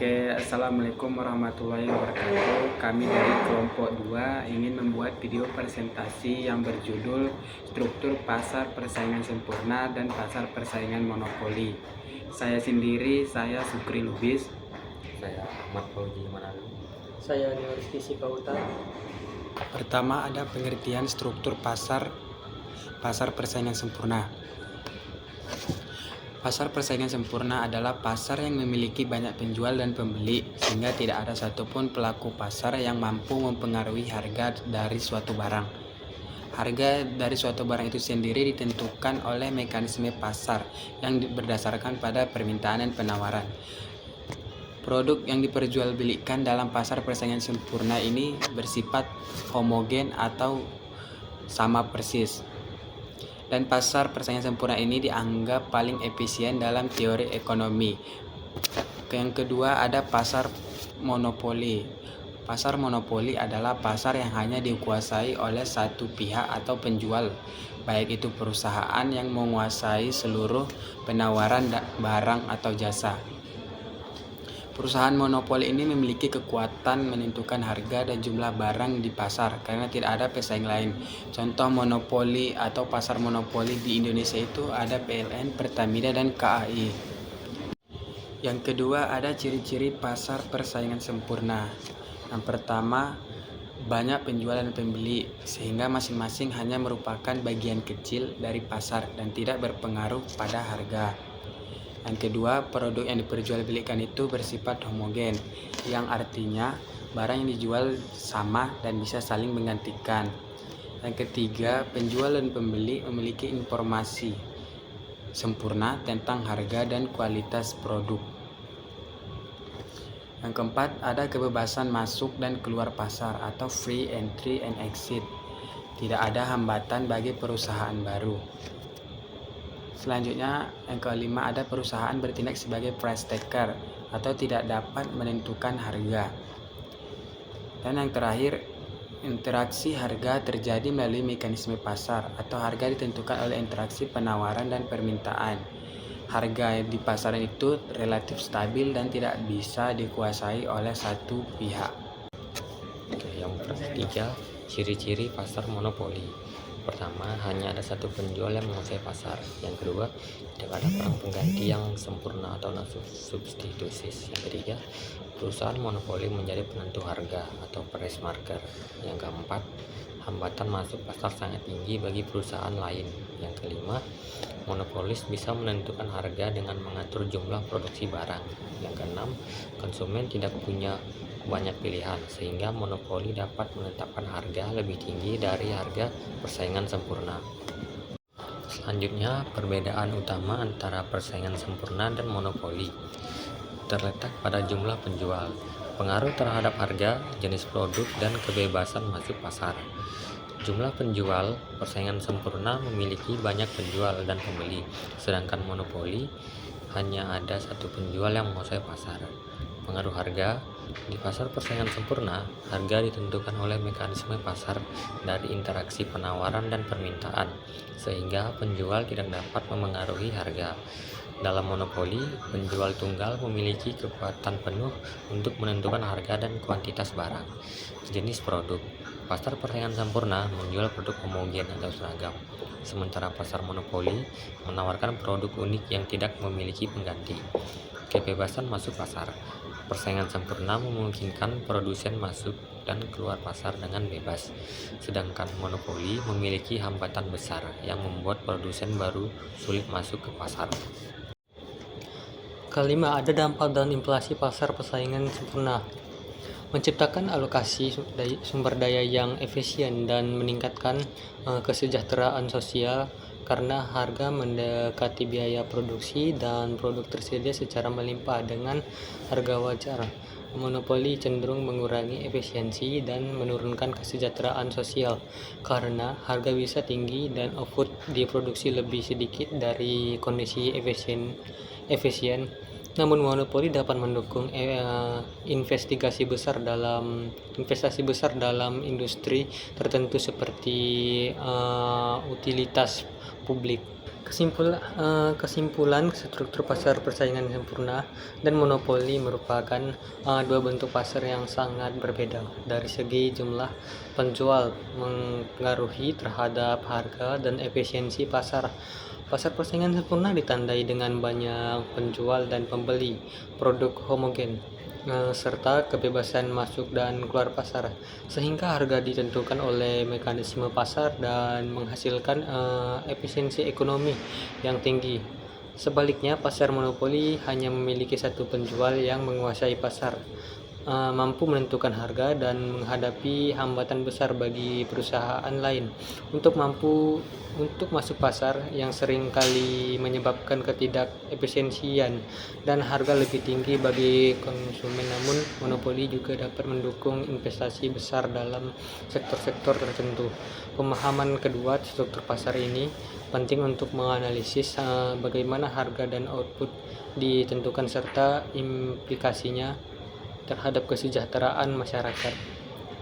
Oke, Assalamualaikum warahmatullahi wabarakatuh. Kami dari kelompok 2 ingin membuat video presentasi yang berjudul Struktur Pasar Persaingan Sempurna dan Pasar Persaingan Monopoli. Saya Sukri Lubis. Saya Ahmad Fauzi Manado. Saya Rizky Sipauta. Pertama ada pengertian struktur pasar persaingan sempurna. Pasar persaingan sempurna adalah pasar yang memiliki banyak penjual dan pembeli, sehingga tidak ada satupun pelaku pasar yang mampu mempengaruhi harga dari suatu barang. Harga dari suatu barang itu sendiri ditentukan oleh mekanisme pasar yang berdasarkan pada permintaan dan penawaran. Produk yang diperjualbelikan dalam pasar persaingan sempurna ini bersifat homogen atau sama persis. Dan pasar persaingan sempurna ini dianggap paling efisien dalam teori ekonomi. Yang kedua ada pasar monopoli. Pasar monopoli adalah pasar yang hanya dikuasai oleh satu pihak atau penjual, baik itu perusahaan yang menguasai seluruh penawaran barang atau jasa. Perusahaan monopoli ini memiliki kekuatan menentukan harga dan jumlah barang di pasar karena tidak ada pesaing lain. Contoh monopoli atau pasar monopoli di Indonesia itu ada PLN, Pertamina, dan KAI. Yang kedua ada ciri-ciri pasar persaingan sempurna. Yang pertama, banyak penjual dan pembeli sehingga masing-masing hanya merupakan bagian kecil dari pasar dan tidak berpengaruh pada harga. Yang kedua, produk yang diperjualbelikan itu bersifat homogen, yang artinya barang yang dijual sama dan bisa saling menggantikan. Yang ketiga, penjual dan pembeli memiliki informasi sempurna tentang harga dan kualitas produk. Yang keempat, ada kebebasan masuk dan keluar pasar atau free entry and exit. Tidak ada hambatan bagi perusahaan baru. Selanjutnya, yang kelima ada perusahaan bertindak sebagai price taker atau tidak dapat menentukan harga. Dan yang terakhir, interaksi harga terjadi melalui mekanisme pasar atau harga ditentukan oleh interaksi penawaran dan permintaan. Harga di pasaran itu relatif stabil dan tidak bisa dikuasai oleh satu pihak. Yang ketiga, ciri-ciri pasar monopoli. Pertama, hanya ada satu penjual yang menguasai pasar. Yang kedua, tidak ada perang pengganti yang sempurna atau substitusis. Yang ketiga, perusahaan monopoli menjadi penentu harga atau price marker. Yang keempat, hambatan masuk pasar sangat tinggi bagi perusahaan lain. Yang kelima, monopolis bisa menentukan harga dengan mengatur jumlah produksi barang. Yang keenam, konsumen tidak punya banyak pilihan sehingga monopoli dapat menetapkan harga lebih tinggi dari harga persaingan sempurna. Selanjutnya, perbedaan utama antara persaingan sempurna dan monopoli terletak pada jumlah penjual, pengaruh terhadap harga, jenis produk, dan kebebasan masuk pasar. Jumlah penjual persaingan sempurna memiliki banyak penjual dan pembeli, sedangkan monopoli hanya ada satu penjual yang menguasai pasar. Pengaruh harga. Di pasar persaingan sempurna, harga ditentukan oleh mekanisme pasar dari interaksi penawaran dan permintaan, sehingga penjual tidak dapat memengaruhi harga. Dalam monopoli, penjual tunggal memiliki kekuatan penuh untuk menentukan harga dan kuantitas barang. Jenis produk. Pasar persaingan sempurna menjual produk homogen atau seragam, sementara pasar monopoli menawarkan produk unik yang tidak memiliki pengganti. Kebebasan masuk pasar. Persaingan sempurna memungkinkan produsen masuk dan keluar pasar dengan bebas, sedangkan monopoli memiliki hambatan besar yang membuat produsen baru sulit masuk ke pasar. Kelima, ada dampak dan inflasi pasar persaingan sempurna. Menciptakan alokasi sumber daya yang efisien dan meningkatkan kesejahteraan sosial karena harga mendekati biaya produksi dan produk tersedia secara melimpah dengan harga wajar. Monopoli cenderung mengurangi efisiensi dan menurunkan kesejahteraan sosial karena harga bisa tinggi dan output diproduksi lebih sedikit dari kondisi efisien. Namun monopoli dapat mendukung investasi besar dalam industri tertentu seperti utilitas publik. Kesimpulan, struktur pasar persaingan sempurna dan monopoli merupakan dua bentuk pasar yang sangat berbeda. Dari segi jumlah penjual mempengaruhi terhadap harga dan efisiensi pasar. Pasar persaingan sempurna ditandai dengan banyak penjual dan pembeli, produk homogen, serta kebebasan masuk dan keluar pasar, sehingga harga ditentukan oleh mekanisme pasar dan menghasilkan efisiensi ekonomi yang tinggi. Sebaliknya, pasar monopoli hanya memiliki satu penjual yang menguasai pasar, mampu menentukan harga dan menghadapi hambatan besar bagi perusahaan lain untuk masuk pasar, yang sering kali menyebabkan ketidakefisiensian dan harga lebih tinggi bagi konsumen. Namun, monopoli juga dapat mendukung investasi besar dalam sektor-sektor tertentu. Pemahaman kedua struktur pasar ini penting untuk menganalisis bagaimana harga dan output ditentukan serta implikasinya terhadap kesejahteraan masyarakat.